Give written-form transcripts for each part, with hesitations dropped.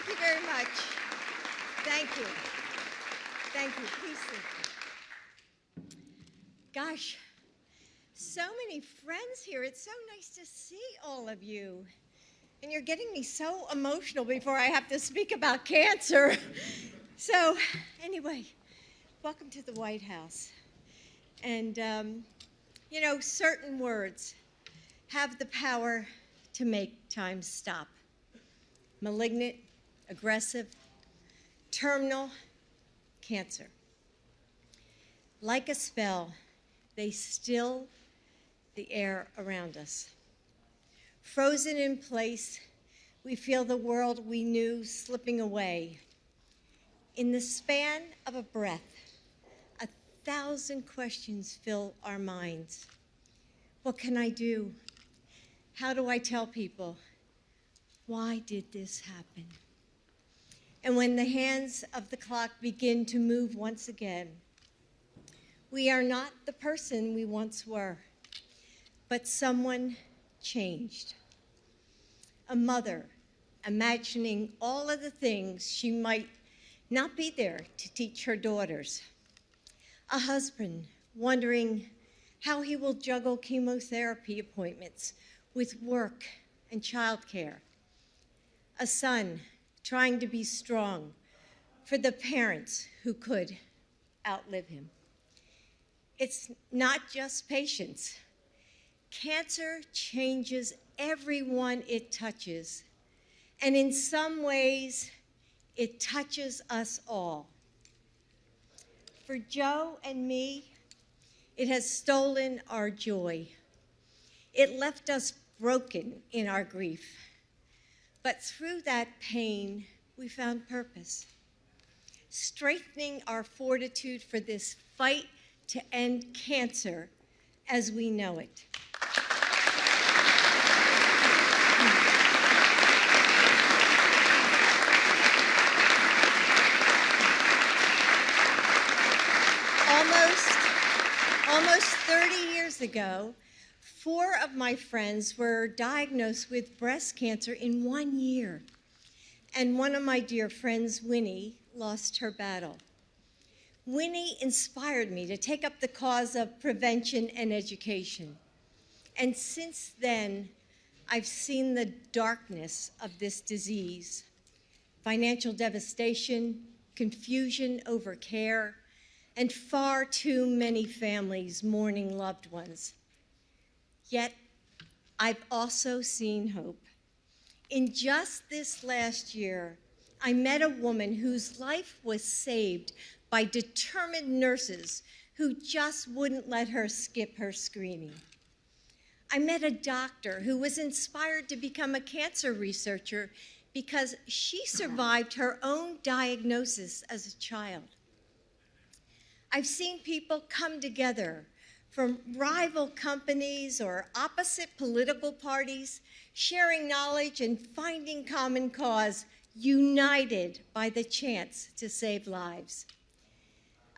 you very much. Thank you. Thank you. Please sit. Gosh, so many friends here. It's so nice to see all of you. And you're getting me so emotional before I have to speak about cancer. So, anyway, welcome to the White House. And, certain words have the power to make time stop. Malignant, aggressive, terminal, cancer. Like a spell, they still the air around us. Frozen in place, we feel the world we knew slipping away. In the span of a breath, 1,000 questions fill our minds. What can I do? How do I tell people? Why did this happen? And when the hands of the clock begin to move once again, we are not the person we once were, but someone changed. A mother imagining all of the things she might not be there to teach her daughters. A husband wondering how he will juggle chemotherapy appointments with work and childcare. A son trying to be strong for the parents who could outlive him. It's not just patients. Cancer changes everyone it touches, and in some ways, it touches us all. For Joe and me, it has stolen our joy. It left us broken in our grief. But through that pain, we found purpose, strengthening our fortitude for this fight to end cancer as we know it. Almost 30 years ago, 4 of my friends were diagnosed with breast cancer in 1 year. And one of my dear friends, Winnie, lost her battle. Winnie inspired me to take up the cause of prevention and education. And since then, I've seen the darkness of this disease: financial devastation, confusion over care, and far too many families mourning loved ones. Yet, I've also seen hope. In just this last year, I met a woman whose life was saved by determined nurses who just wouldn't let her skip her screening. I met a doctor who was inspired to become a cancer researcher because she survived her own diagnosis as a child. I've seen people come together from rival companies or opposite political parties, sharing knowledge and finding common cause, united by the chance to save lives.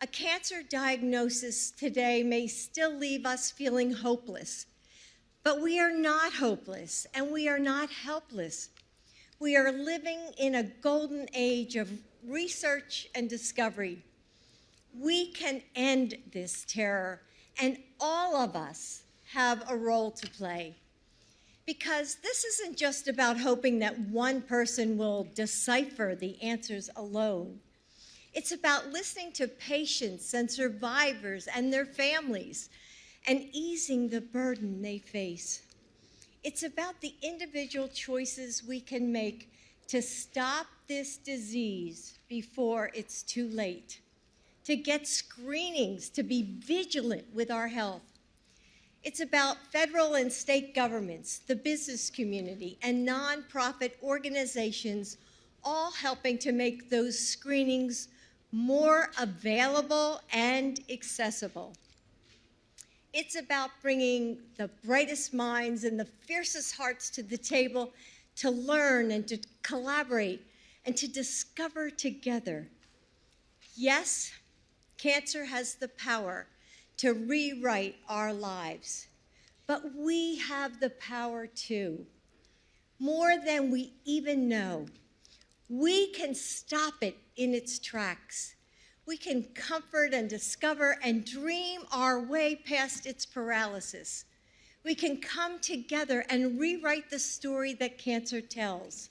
A cancer diagnosis today may still leave us feeling hopeless, but we are not hopeless and we are not helpless. We are living in a golden age of research and discovery. We can end this terror, and all of us have a role to play. Because this isn't just about hoping that one person will decipher the answers alone. It's about listening to patients and survivors and their families and easing the burden they face. It's about the individual choices we can make to stop this disease before it's too late, to get screenings, to be vigilant with our health. It's about federal and state governments, the business community, and nonprofit organizations all helping to make those screenings more available and accessible. It's about bringing the brightest minds and the fiercest hearts to the table to learn and to collaborate and to discover together. Yes, cancer has the power to rewrite our lives, but we have the power too. More than we even know, We can stop it in its tracks. We can comfort and discover and dream our way past its paralysis. We can come together and rewrite the story that cancer tells.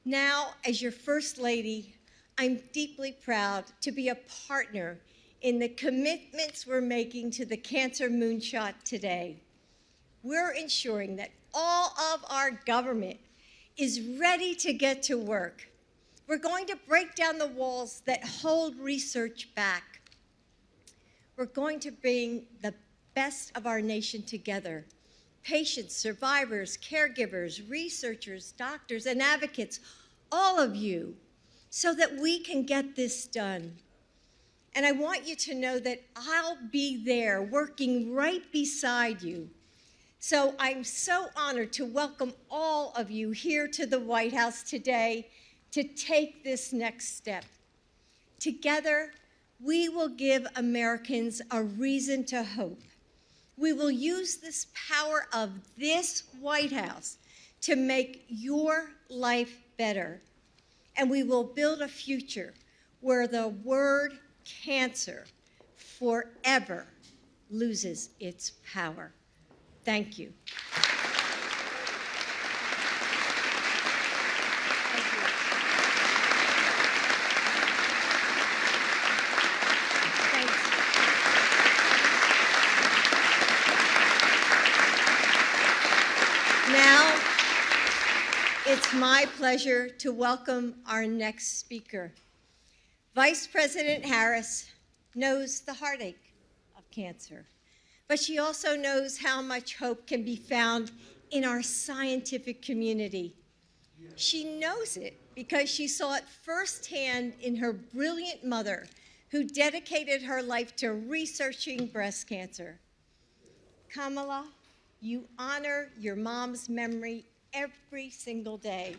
Now, as your First Lady, I'm deeply proud to be a partner in the commitments we're making to the Cancer Moonshot today. We're ensuring that all of our government is ready to get to work. We're going to break down the walls that hold research back. We're going to bring the best of our nation together. Patients, survivors, caregivers, researchers, doctors, and advocates, all of you, so that we can get this done. And I want you to know that I'll be there working right beside you. So I'm so honored to welcome all of you here to the White House today to take this next step. Together, we will give Americans a reason to hope. We will use this power of this White House to make your life better. And we will build a future where the word cancer forever loses its power. Thank you. Now, it's my pleasure to welcome our next speaker. Vice President Harris knows the heartache of cancer, but she also knows how much hope can be found in our scientific community. She knows it because she saw it firsthand in her brilliant mother, who dedicated her life to researching breast cancer. Kamala, you honor your mom's memory every single day,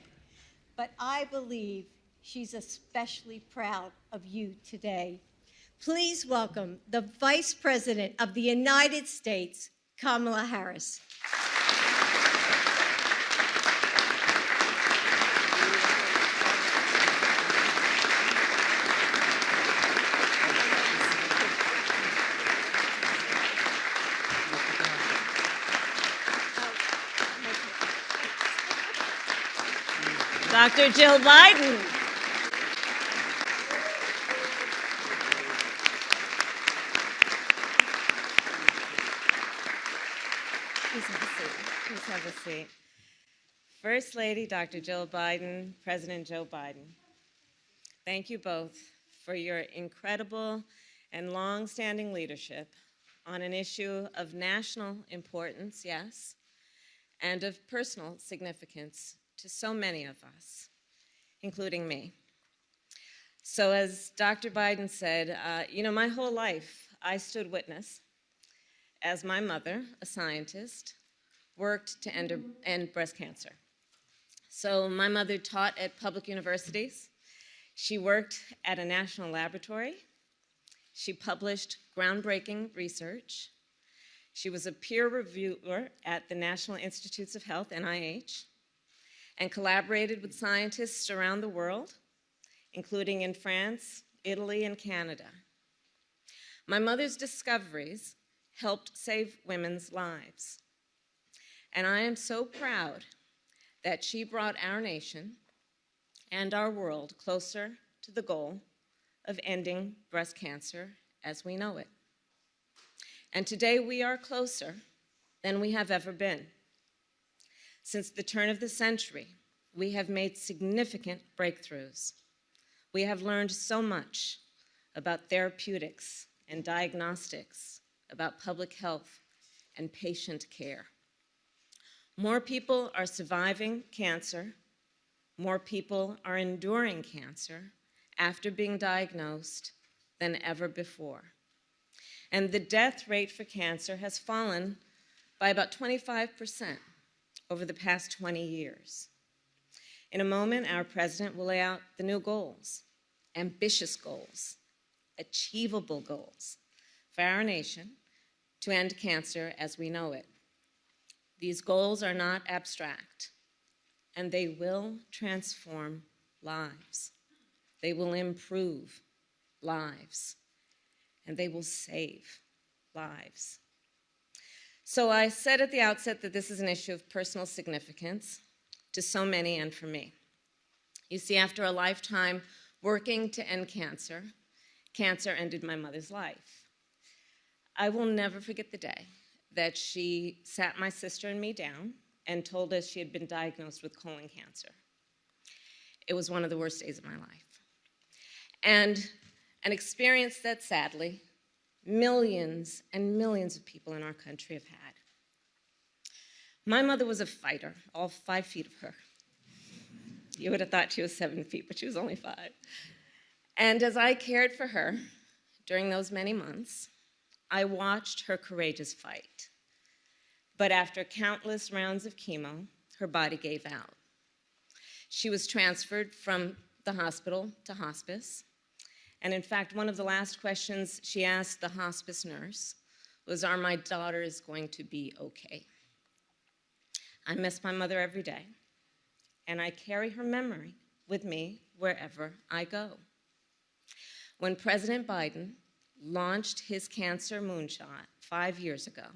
but I believe she's especially proud of you today. Please welcome the Vice President of the United States, Kamala Harris. Dr. Jill Biden. Please have a seat. First Lady Dr. Jill Biden, President Joe Biden, thank you both for your incredible and long-standing leadership on an issue of national importance, yes, and of personal significance to so many of us, including me. So as Dr. Biden said, my whole life I stood witness as my mother, a scientist, worked to end breast cancer. So my mother taught at public universities. She worked at a national laboratory. She published groundbreaking research. She was a peer reviewer at the National Institutes of Health, NIH, and collaborated with scientists around the world, including in France, Italy, and Canada. My mother's discoveries helped save women's lives. And I am so proud that she brought our nation and our world closer to the goal of ending breast cancer as we know it. And today we are closer than we have ever been. Since the turn of the century, we have made significant breakthroughs. We have learned so much about therapeutics and diagnostics, about public health and patient care. More people are surviving cancer. More people are enduring cancer after being diagnosed than ever before. And the death rate for cancer has fallen by about 25% over the past 20 years. In a moment, our president will lay out the new goals, ambitious goals, achievable goals for our nation to end cancer as we know it. These goals are not abstract. and they will transform lives. They will improve lives, and they will save lives. So I said at the outset that this is an issue of personal significance to so many and for me. You see, after a lifetime working to end cancer, cancer ended my mother's life. I will never forget the day that she sat my sister and me down and told us she had been diagnosed with colon cancer. It was one of the worst days of my life. And an experience that sadly, millions and millions of people in our country have had. My mother was a fighter, all 5 feet of her. You would have thought she was 7 feet, but she was only 5. And as I cared for her during those many months, I watched her courageous fight. But after countless rounds of chemo, her body gave out. She was transferred from the hospital to hospice. And in fact, one of the last questions she asked the hospice nurse was, "Are my daughters going to be okay?" I miss my mother every day, and I carry her memory with me wherever I go. When President Biden launched his Cancer Moonshot 5 years ago,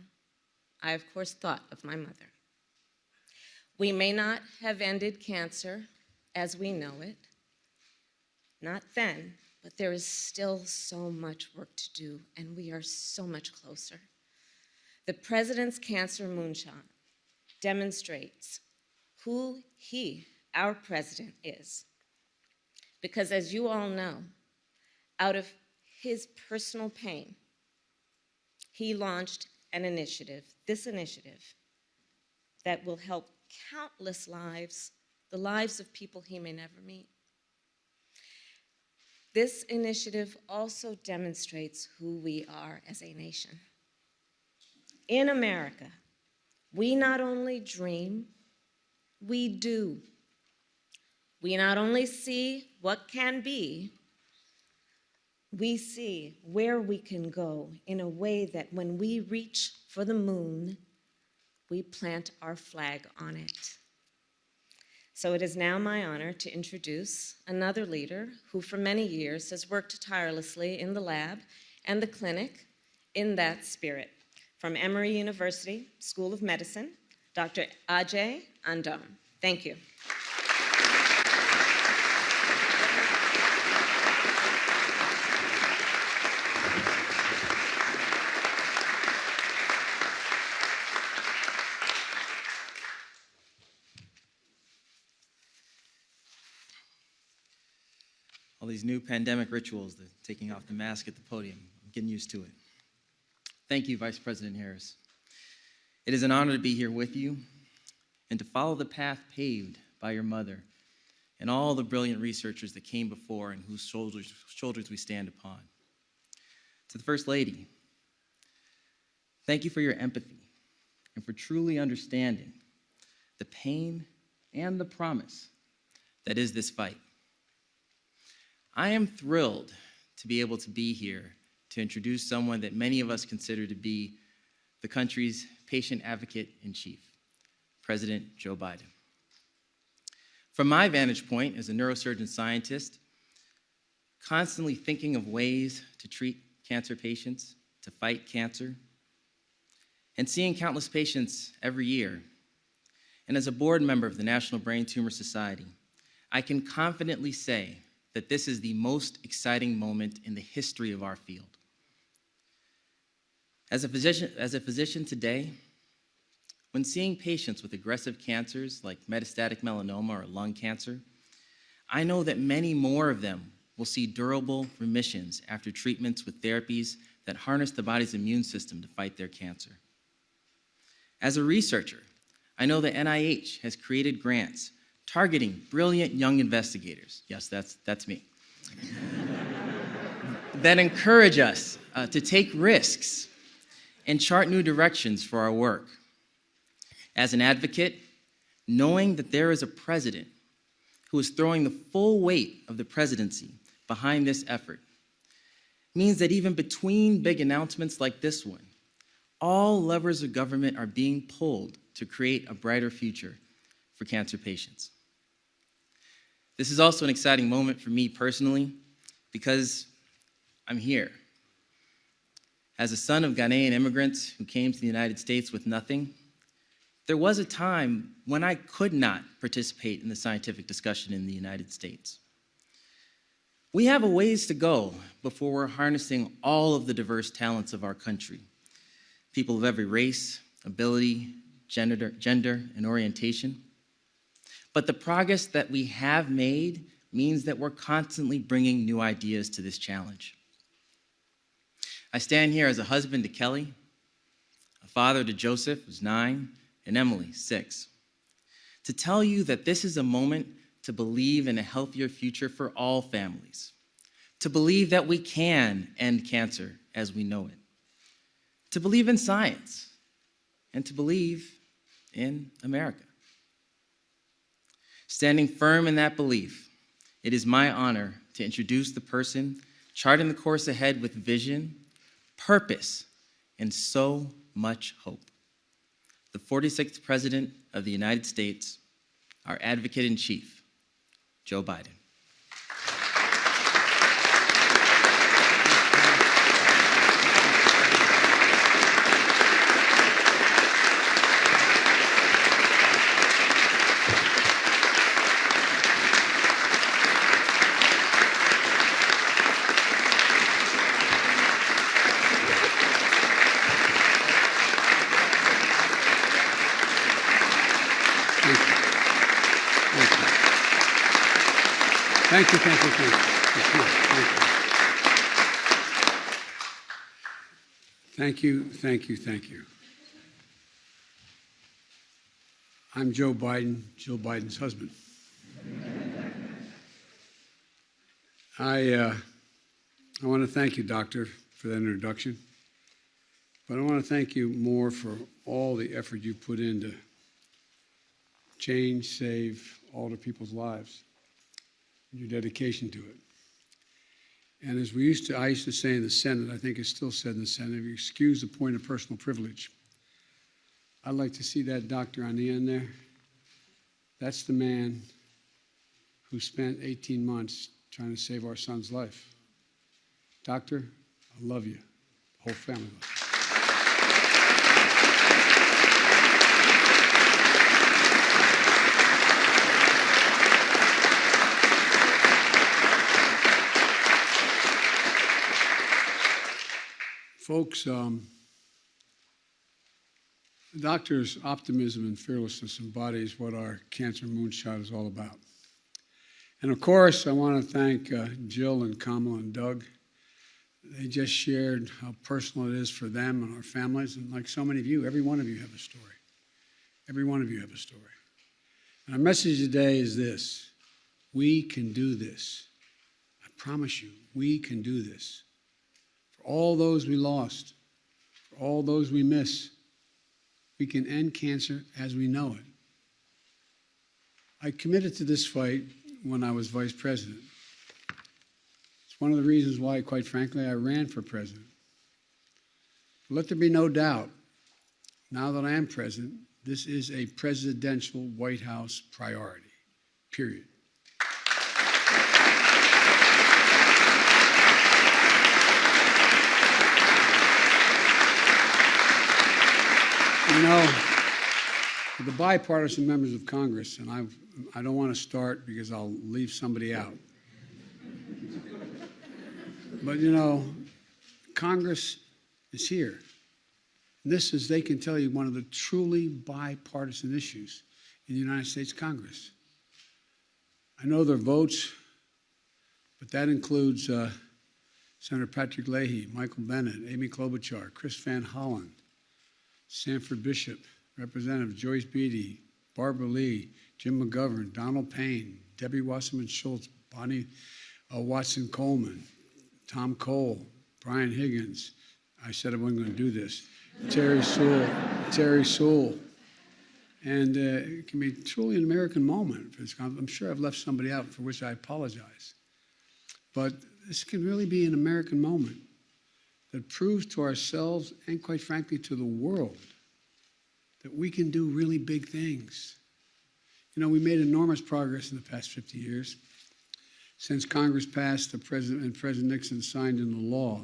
I of course thought of my mother. We may not have ended cancer as we know it, not then, but there is still so much work to do, and we are so much closer. The President's Cancer Moonshot demonstrates who he, our president, is. Because as you all know, out of his personal pain, he launched an initiative, this initiative, that will help countless lives, the lives of people he may never meet. This initiative also demonstrates who we are as a nation. In America, we not only dream, we do. We not only see what can be, we see where we can go in a way that when we reach for the moon, we plant our flag on it. So it is now my honor to introduce another leader who for many years has worked tirelessly in the lab and the clinic in that spirit. From Emory University School of Medicine, Dr. Ajay Andam. Thank you. All these new pandemic rituals, the taking off the mask at the podium, I'm getting used to it. Thank you, Vice President Harris. It is an honor to be here with you and to follow the path paved by your mother and all the brilliant researchers that came before and whose shoulders we stand upon. To the First Lady, thank you for your empathy and for truly understanding the pain and the promise that is this fight. I am thrilled to be able to be here to introduce someone that many of us consider to be the country's patient advocate in chief, President Joe Biden. From my vantage point as a neurosurgeon scientist, constantly thinking of ways to treat cancer patients, to fight cancer, and seeing countless patients every year, and as a board member of the National Brain Tumor Society, I can confidently say that this is the most exciting moment in the history of our field. As a physician today, when seeing patients with aggressive cancers like metastatic melanoma or lung cancer, I know that many more of them will see durable remissions after treatments with therapies that harness the body's immune system to fight their cancer. As a researcher, I know that NIH has created grants targeting brilliant young investigators, yes, that's me, that encourage us to take risks and chart new directions for our work. As an advocate, knowing that there is a president who is throwing the full weight of the presidency behind this effort means that even between big announcements like this one, all levers of government are being pulled to create a brighter future for cancer patients. This is also an exciting moment for me personally because I'm here. As a son of Ghanaian immigrants who came to the United States with nothing, there was a time when I could not participate in the scientific discussion in the United States. We have a ways to go before we're harnessing all of the diverse talents of our country. People of every race, ability, gender, and orientation. But the progress that we have made means that we're constantly bringing new ideas to this challenge. I stand here as a husband to Kelly, a father to Joseph, who's 9, and Emily, 6, to tell you that this is a moment to believe in a healthier future for all families, to believe that we can end cancer as we know it, to believe in science, and to believe in America. Standing firm in that belief, it is my honor to introduce the person charting the course ahead with vision, purpose, and so much hope. The 46th President of the United States, our Advocate in Chief, Joe Biden. Thank you. Thank you. I'm Joe Biden, Jill Biden's husband. I want to thank you, Doctor, for that introduction. But I want to thank you more for all the effort you put in to change, save, alter people's lives, and your dedication to it. And as I used to say in the Senate, I think it's still said in the Senate, if you excuse the point of personal privilege, I'd like to see that doctor on the end there. That's the man who spent 18 months trying to save our son's life. Doctor, I love you. The whole family loves you. Folks, the doctor's optimism and fearlessness embodies what our Cancer Moonshot is all about. And of course, I want to thank Jill and Kamala and Doug. They just shared how personal it is for them and our families. And like so many of you, every one of you have a story. Every one of you have a story. And our message today is this: we can do this. I promise you, we can do this. For all those we lost, for all those we miss, we can end cancer as we know it. I committed to this fight when I was vice president. It's one of the reasons why, quite frankly, I ran for president. But let there be no doubt, now that I am president, this is a presidential White House priority, period. You know, for the bipartisan members of Congress, and I don't want to start because I'll leave somebody out. But you know, Congress is here. And this is, they can tell you, one of the truly bipartisan issues in the United States Congress. I know their votes, but that includes Senator Patrick Leahy, Michael Bennet, Amy Klobuchar, Chris Van Hollen, Sanford Bishop, Representative Joyce Beatty, Barbara Lee, Jim McGovern, Donald Payne, Debbie Wasserman Schultz, Bonnie Watson Coleman, Tom Cole, Brian Higgins. I said I wasn't going to do this. Terry Sewell. And it can be truly an American moment. I'm sure I've left somebody out, for which I apologize. But this can really be an American moment that proves to ourselves and, quite frankly, to the world that we can do really big things. You know, we made enormous progress in the past 50 years. Since Congress passed and President Nixon signed into law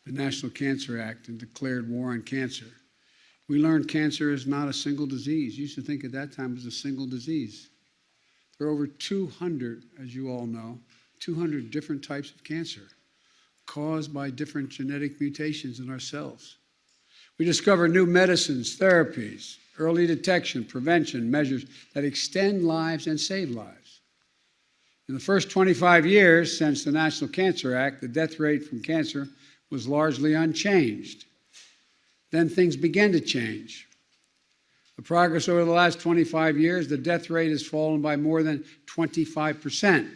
the National Cancer Act and declared war on cancer, we learned cancer is not a single disease. You used to think at that time it was a single disease. There are over 200, as you all know, 200 different types of cancer caused by different genetic mutations in our cells. We discover new medicines, therapies, early detection, prevention, measures that extend lives and save lives. In the first 25 years since the National Cancer Act, the death rate from cancer was largely unchanged. Then things began to change. The progress over the last 25 years, the death rate has fallen by more than 25%.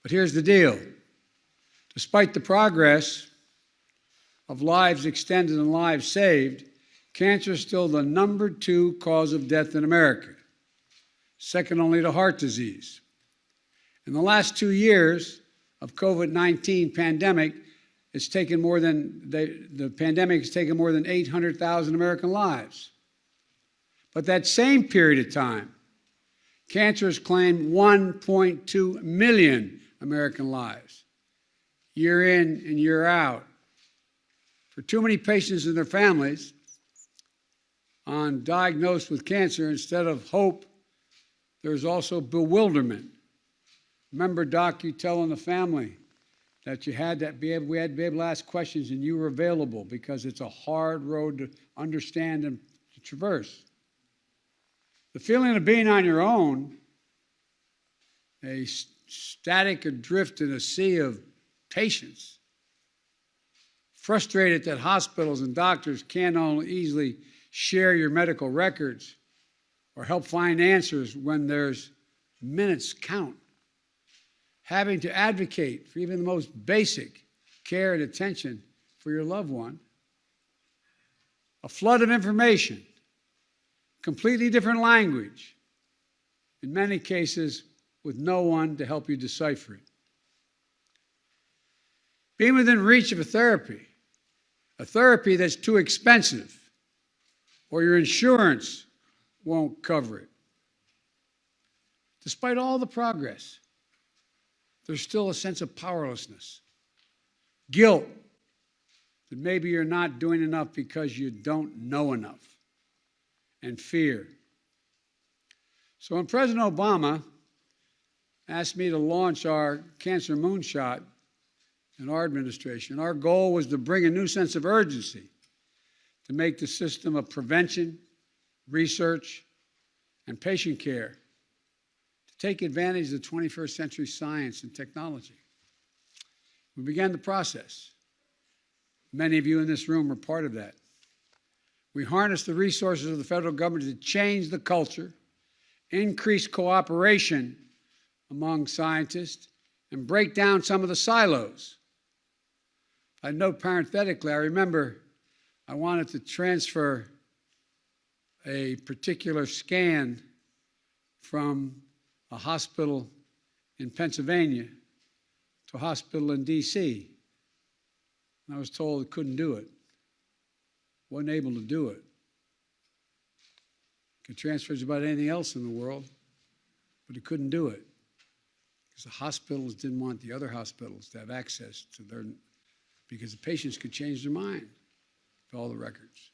But here's the deal. Despite the progress of lives extended and lives saved, cancer is still the number 2 cause of death in America, second only to heart disease. In the last 2 years of COVID-19 pandemic, the pandemic has taken more than 800,000 American lives. But that same period of time, cancer has claimed 1.2 million American lives, year in and year out. For too many patients and their families diagnosed with cancer, instead of hope, there's also bewilderment. Remember, Doc, you telling the family that we had to be able to ask questions and you were available because it's a hard road to understand and to traverse. The feeling of being on your own, a static adrift in a sea of patients, frustrated that hospitals and doctors can't easily share your medical records or help find answers when there's minutes count. Having to advocate for even the most basic care and attention for your loved one. A flood of information, completely different language, in many cases with no one to help you decipher it. Being within reach of a therapy that's too expensive or your insurance won't cover it. Despite all the progress, there's still a sense of powerlessness, guilt that maybe you're not doing enough because you don't know enough, and fear. So when President Obama asked me to launch our Cancer Moonshot in our administration, our goal was to bring a new sense of urgency to make the system of prevention, research, and patient care take advantage of the 21st century science and technology. We began the process. Many of you in this room are part of that. We harnessed the resources of the federal government to change the culture, increase cooperation among scientists, and break down some of the silos. I note parenthetically, I remember I wanted to transfer a particular scan from a hospital in Pennsylvania to a hospital in D.C. And I was told I couldn't do it. Wasn't able to do it. Could transfer just about anything else in the world, but he couldn't do it. Because the hospitals didn't want the other hospitals to have access to their, because the patients could change their mind to all the records.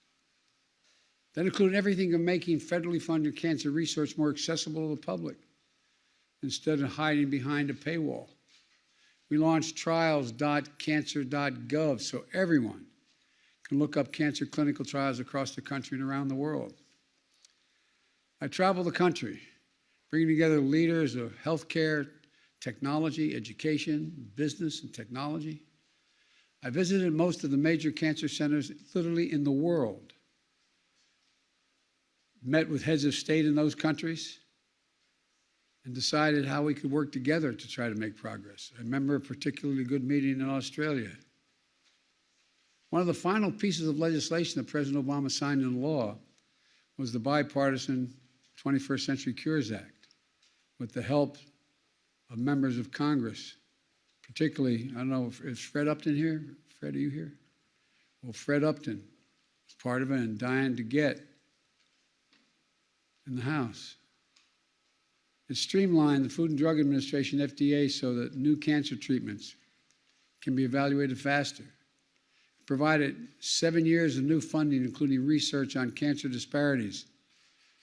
That included everything from making federally funded cancer research more accessible to the public, instead of hiding behind a paywall. We launched trials.cancer.gov so everyone can look up cancer clinical trials across the country and around the world. I travel the country, bringing together leaders of healthcare, technology, education, business, and technology. I visited most of the major cancer centers literally in the world, met with heads of state in those countries, and decided how we could work together to try to make progress. I remember a particularly good meeting in Australia. One of the final pieces of legislation that President Obama signed into law was the bipartisan 21st Century Cures Act, with the help of members of Congress, particularly, I don't know, is Fred Upton here? Fred, are you here? Well, Fred Upton was part of it, and Diane DeGette in the House. It streamlined the Food and Drug Administration, FDA, so that new cancer treatments can be evaluated faster. It provided 7 years of new funding, including research on cancer disparities,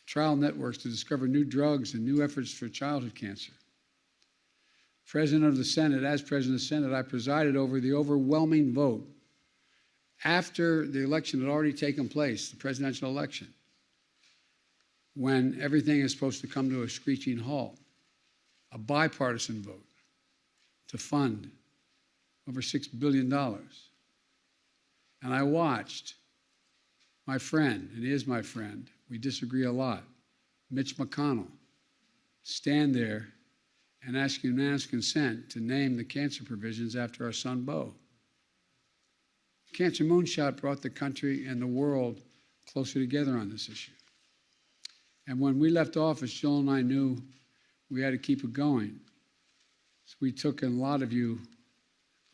trial networks to discover new drugs and new efforts for childhood cancer. As President of the Senate, I presided over the overwhelming vote after the election had already taken place, the presidential election, when everything is supposed to come to a screeching halt, a bipartisan vote to fund over $6 billion. And I watched my friend, and he is my friend, we disagree a lot, Mitch McConnell, stand there and ask unanimous consent to name the cancer provisions after our son, Bo. Cancer Moonshot brought the country and the world closer together on this issue. And when we left office, Jill and I knew we had to keep it going. So we took, and a lot of you,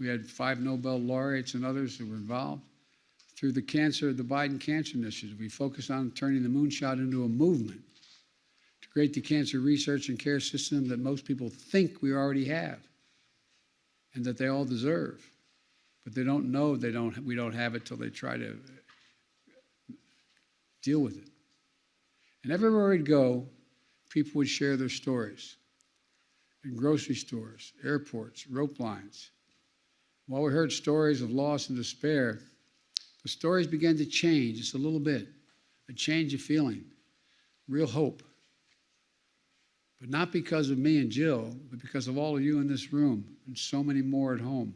we had 5 Nobel laureates and others who were involved. Through the Biden Cancer Initiative, we focused on turning the Moonshot into a movement to create the cancer research and care system that most people think we already have and that they all deserve. But they don't know we don't have it till they try to deal with it. And everywhere we'd go, people would share their stories in grocery stores, airports, rope lines. While we heard stories of loss and despair, the stories began to change just a little bit, a change of feeling, real hope. But not because of me and Jill, but because of all of you in this room and so many more at home.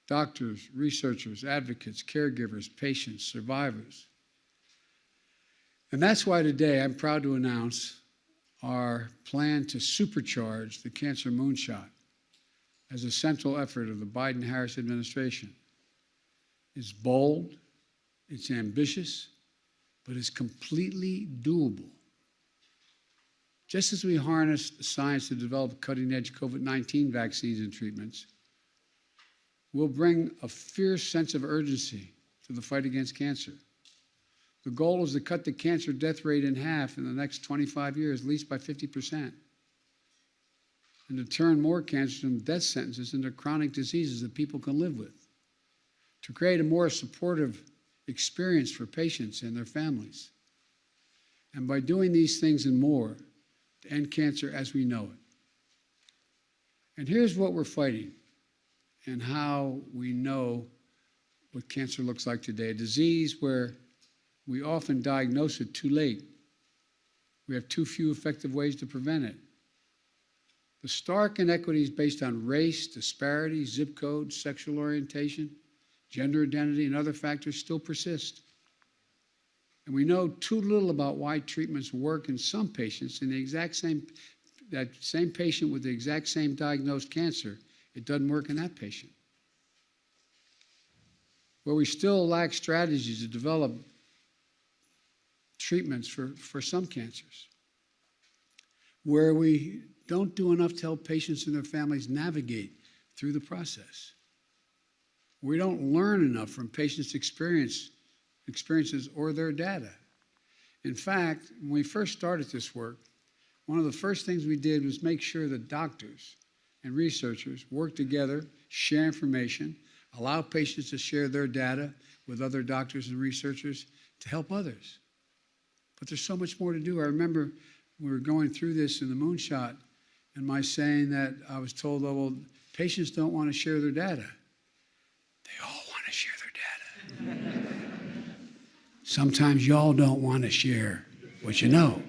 Doctors, researchers, advocates, caregivers, patients, survivors. And that's why today I'm proud to announce our plan to supercharge the Cancer Moonshot as a central effort of the Biden-Harris administration. It's bold, it's ambitious, but it's completely doable. Just as we harnessed the science to develop cutting-edge COVID-19 vaccines and treatments, we'll bring a fierce sense of urgency to the fight against cancer. The goal is to cut the cancer death rate in half in the next 25 years, at least by 50%, and to turn more cancers from death sentences into chronic diseases that people can live with, to create a more supportive experience for patients and their families, and by doing these things and more, to end cancer as we know it. And here's what we're fighting and how we know what cancer looks like today, a disease where we often diagnose it too late. We have too few effective ways to prevent it. The stark inequities based on race, disparity, zip code, sexual orientation, gender identity, and other factors still persist. And we know too little about why treatments work in some patients in that same patient with the exact same diagnosed cancer, it doesn't work in that patient. Where we still lack strategies to develop treatments for some cancers. Where we don't do enough to help patients and their families navigate through the process. We don't learn enough from patients' experiences or their data. In fact, when we first started this work, one of the first things we did was make sure that doctors and researchers work together, share information, allow patients to share their data with other doctors and researchers to help others. But there's so much more to do. I remember we were going through this in the Moonshot, and my saying that I was told, oh, well, patients don't want to share their data. They all want to share their data. Sometimes y'all don't want to share what you know.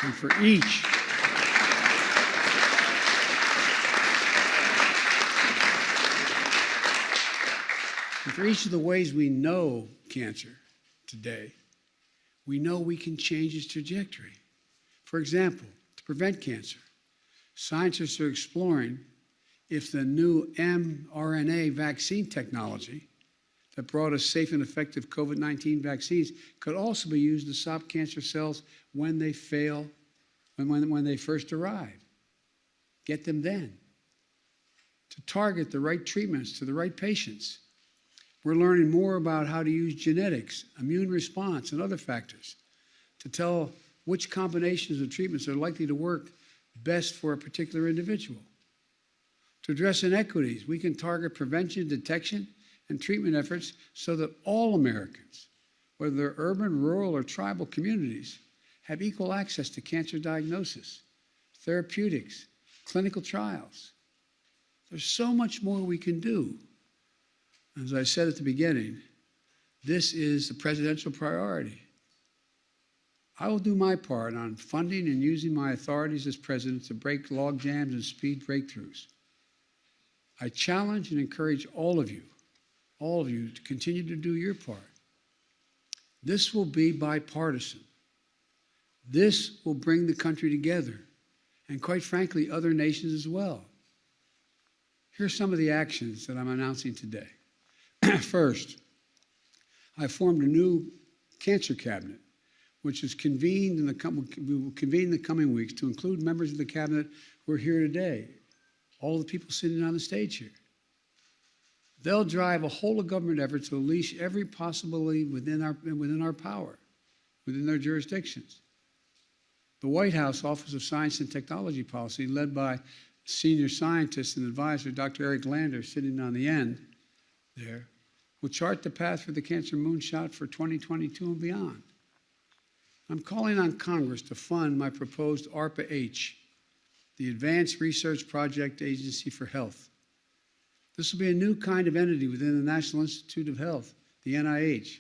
And for each of the ways we know cancer today, we know we can change its trajectory. For example, to prevent cancer, scientists are exploring if the new mRNA vaccine technology that brought us safe and effective COVID-19 vaccines could also be used to stop cancer cells when they fail, when they first arrive. Get them then. To target the right treatments to the right patients. We're learning more about how to use genetics, immune response, and other factors to tell which combinations of treatments are likely to work best for a particular individual. To address inequities, we can target prevention, detection, and treatment efforts so that all Americans, whether they're urban, rural, or tribal communities, have equal access to cancer diagnosis, therapeutics, clinical trials. There's so much more we can do. As I said at the beginning, this is the presidential priority. I will do my part on funding and using my authorities as president to break log jams and speed breakthroughs. I challenge and encourage all of you to continue to do your part. This will be bipartisan. This will bring the country together, and quite frankly, other nations as well. Here are some of the actions that I'm announcing today. First, I formed a new cancer cabinet, which is convened we will convene in the coming weeks to include members of the cabinet who are here today, all the people sitting on the stage here. They'll drive a whole of government effort to unleash every possibility within our power, within their jurisdictions. The White House Office of Science and Technology Policy, led by senior scientist and advisor Dr. Eric Lander, sitting on the end there, will chart the path for the Cancer Moonshot for 2022 and beyond. I'm calling on Congress to fund my proposed ARPA-H, the Advanced Research Project Agency for Health. This will be a new kind of entity within the National Institute of Health, the NIH,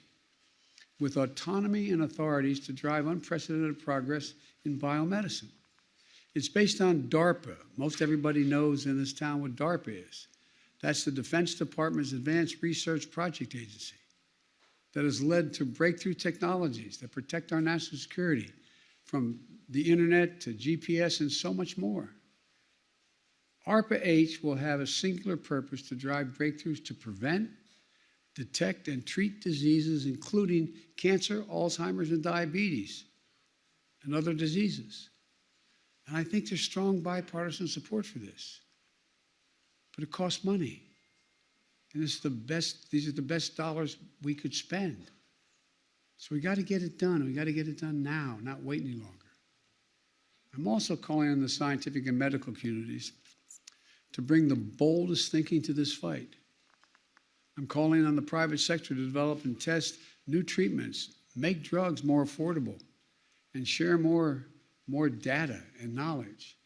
with autonomy and authorities to drive unprecedented progress in biomedicine. It's based on DARPA. Most everybody knows in this town what DARPA is. That's the Defense Department's Advanced Research Project Agency that has led to breakthrough technologies that protect our national security, from the internet to GPS and so much more. ARPA-H will have a singular purpose to drive breakthroughs to prevent, detect, and treat diseases including cancer, Alzheimer's, and diabetes, and other diseases. And I think there's strong bipartisan support for this. But it costs money. And these are the best dollars we could spend. So we got to get it done, and we got to get it done now, not wait any longer. I'm also calling on the scientific and medical communities to bring the boldest thinking to this fight. I'm calling on the private sector to develop and test new treatments, make drugs more affordable, and share more data and knowledge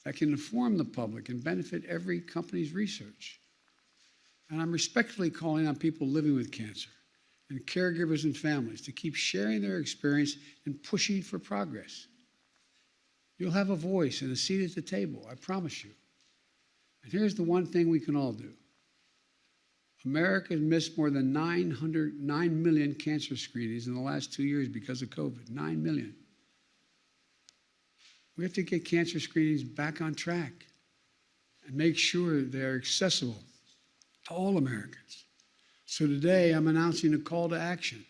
that can inform the public and benefit every company's research. And I'm respectfully calling on people living with cancer and caregivers and families to keep sharing their experience and pushing for progress. You'll have a voice and a seat at the table, I promise you. And here's the one thing we can all do. America has missed more than 9 million cancer screenings in the last 2 years because of COVID, 9 million. We have to get cancer screenings back on track and make sure they're accessible to all Americans. So today I'm announcing a call to action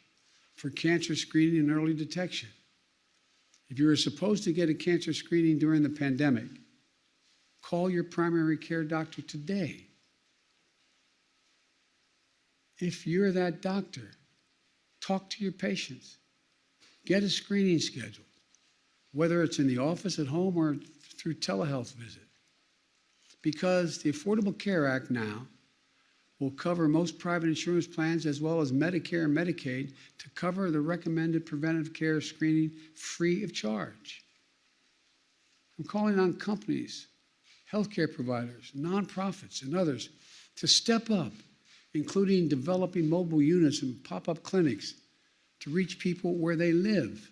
for cancer screening and early detection. If you were supposed to get a cancer screening during the pandemic, call your primary care doctor today. If you're that doctor, talk to your patients. Get a screening scheduled, whether it's in the office at home or through telehealth visit. Because the Affordable Care Act now will cover most private insurance plans as well as Medicare and Medicaid to cover the recommended preventive care screening free of charge. I'm calling on companies, healthcare providers, nonprofits, and others to step up, including developing mobile units and pop-up clinics to reach people where they live.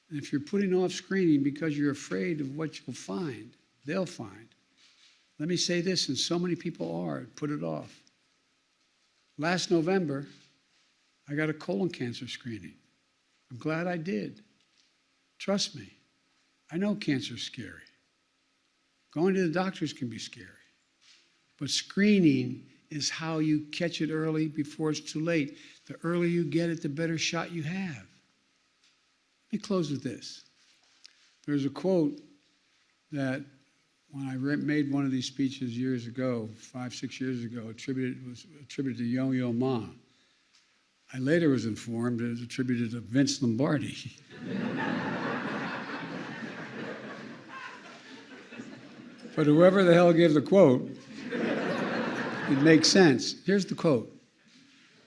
And if you're putting off screening because you're afraid of what you'll find, they'll find. Let me say this, and so many people are, put it off. Last November, I got a colon cancer screening. I'm glad I did. Trust me, I know cancer's scary. Going to the doctors can be scary. But screening is how you catch it early before it's too late. The earlier you get it, the better shot you have. Let me close with this. There's a quote that when I made one of these speeches years ago, 5, 6 years ago, was attributed to Yo-Yo Ma. I later was informed it was attributed to Vince Lombardi. But whoever the hell gave the quote, it makes sense. Here's the quote.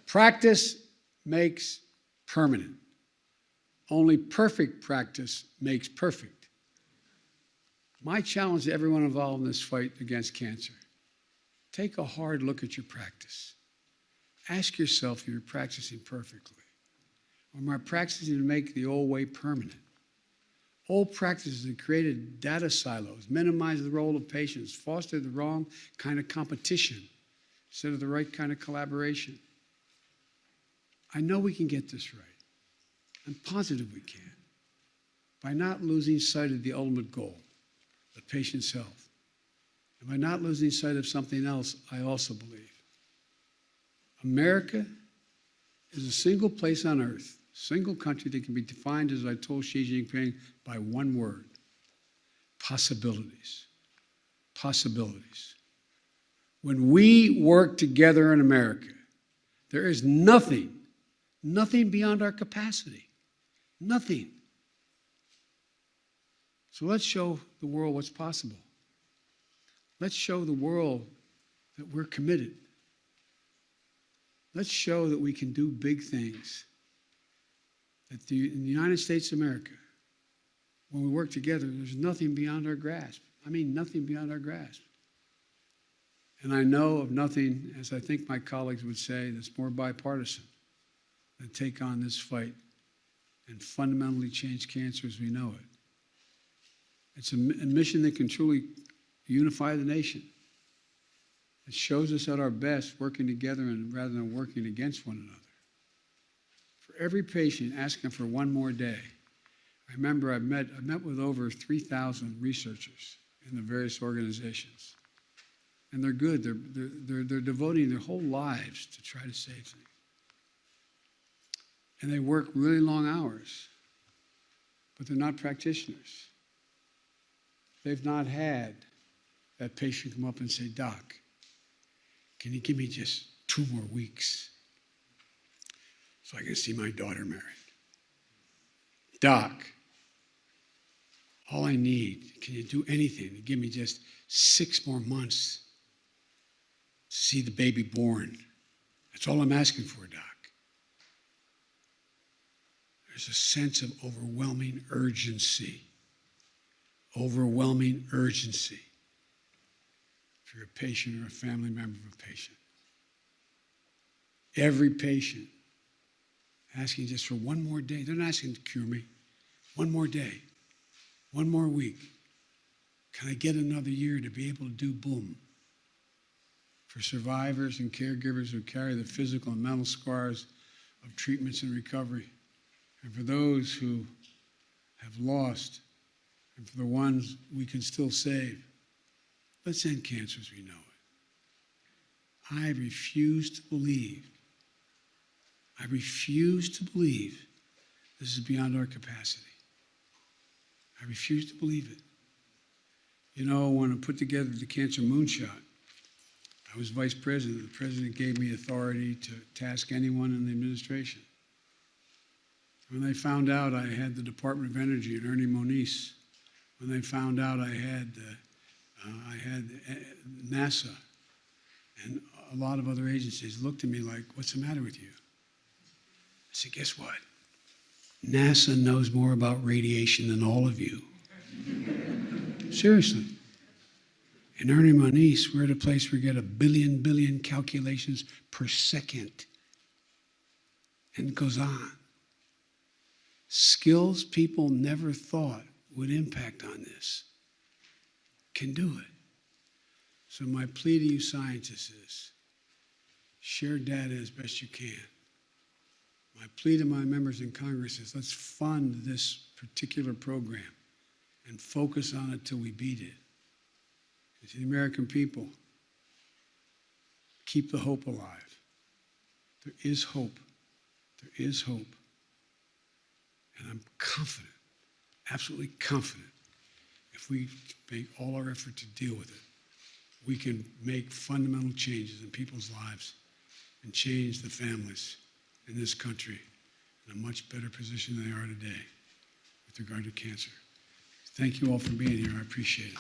Practice makes permanent. Only perfect practice makes perfect. My challenge to everyone involved in this fight against cancer, take a hard look at your practice. Ask yourself if you're practicing perfectly. Or am I practicing to make the old way permanent? Old practices that created data silos, minimized the role of patients, fostered the wrong kind of competition instead of the right kind of collaboration. I know we can get this right. I'm positive we can. By not losing sight of the ultimate goal, the patient's health. And by not losing sight of something else, I also believe. America is a single place on earth, single country that can be defined, as I told Xi Jinping, by one word: possibilities. Possibilities. When we work together in America, there is nothing beyond our capacity. Nothing. So let's show the world what's possible. Let's show the world that we're committed. Let's show that we can do big things. That in the United States of America, when we work together, there's nothing beyond our grasp. I mean, nothing beyond our grasp. And I know of nothing, as I think my colleagues would say, that's more bipartisan than take on this fight and fundamentally change cancer as we know it. It's a mission that can truly unify the nation. It shows us at our best working together and rather than working against one another. For every patient asking for one more day, I remember I've met with over 3,000 researchers in the various organizations. And they're good. They're devoting their whole lives to try to save things. And they work really long hours, but they're not practitioners. They've not had that patient come up and say, "Doc, can you give me just 2 more weeks so I can see my daughter married? Doc, all I need, can you do anything to give me just 6 more months to see the baby born? That's all I'm asking for, Doc." There's a sense of overwhelming urgency. Overwhelming urgency. If you're a patient or a family member of a patient. Every patient asking just for one more day. They're not asking to cure me. One more day. One more week. Can I get another year to be able to do boom? For survivors and caregivers who carry the physical and mental scars of treatments and recovery. And for those who have lost, and for the ones we can still save, let's end cancer as we know it. I refuse to believe this is beyond our capacity. I refuse to believe it. You know, when I put together the Cancer Moonshot, I was vice president. The president gave me authority to task anyone in the administration. When they found out I had the Department of Energy and Ernie Moniz, when they found out I had NASA and a lot of other agencies, looked at me like, "What's the matter with you?" I said, "Guess what? NASA knows more about radiation than all of you." Seriously. In Ernie Moniz, we're at a place where we get a billion calculations per second. And it goes on. Skills people never thought would impact on this can do it. So my plea to you scientists is share data as best you can. My plea to my members in Congress is let's fund this particular program and focus on it till we beat it. And to the American people, keep the hope alive. There is hope. There is hope. And I'm confident, absolutely confident, if we make all our effort to deal with it, we can make fundamental changes in people's lives and change the families in this country in a much better position than they are today with regard to cancer. Thank you all for being here. I appreciate it.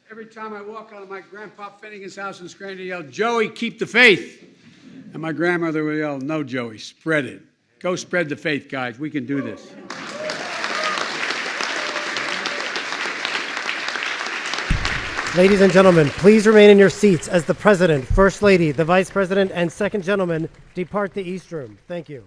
Every time I walk out of my Grandpa Finnegan's house in Scranton, he yelled, "Joey, keep the faith." And my grandmother would yell, "No, Joey, spread it. Go spread the faith, guys. We can do this." Ladies and gentlemen, please remain in your seats as the President, First Lady, the Vice President, and Second Gentleman depart the East Room. Thank you.